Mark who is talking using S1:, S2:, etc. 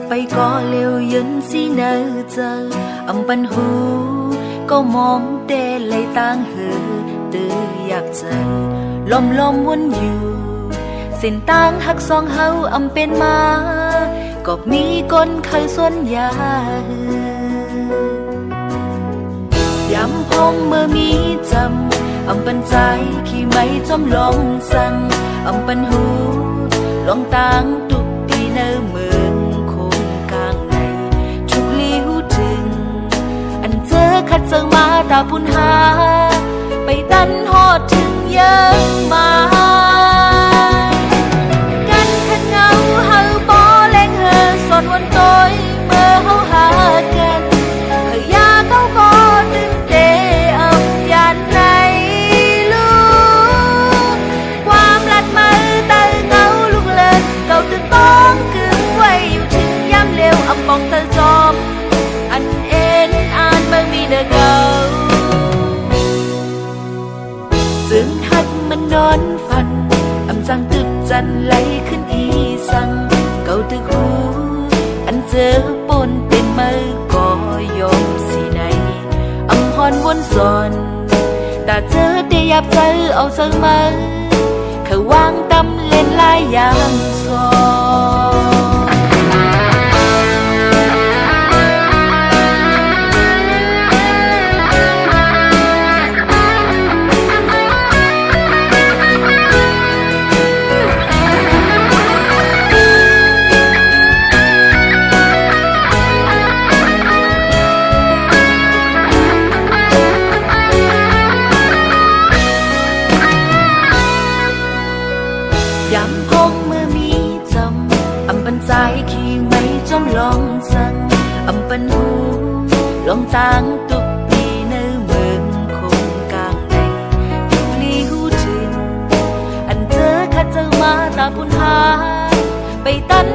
S1: phải có liều yên si nỡ giờ bần hú có mong để lấy tang hư từอยากเจอลมวนอยู่เส้นทางหักสองเฮาเป็นมาก็มีคนเคยส่วนยายามพงเมื่อมีจำเป็นใจขี้ไม่จอมลองสั่งเป็นหูลองต่างทุกปีเนื้อเมืองคงกลางในทุกลิ้วถึงอันเจอขัดเจอมาตาพุนหาไปตันหอดถึงยังมากันขัดเงาเฮาปอแรงเฮอสอนวันต้อยเมื่อเฮาหากันเฮยาเขาก็ตึงเตะยันในลูกความลัดมือเตอเงาลูกเลินเก่าตึงต้องกึ่งไว้อยู่ถึงย้ำเร็วปองเตอจอมอันเอ็นอ่านเมื่อมีเดเก่าจึงหักมันนอนฝันจังตึกจันไหลขึ้นอีสังเก่าตึกหูอันเจอปนเป็นมือก็ยอมสีในพรวนสอนแต่เจอได้ยับเจอเอาเสมอเขาวางตำเล่นลายอย่างสยามพงเมื่อมีจำเป็นใจขี้ไม่จอมลองสั่งเป็นหูลองต่างตุกปีเนื้อเมืองคงกลางในทุกลีหูถึงอันเจอขัดเจอมาตาพุนหาไปตัน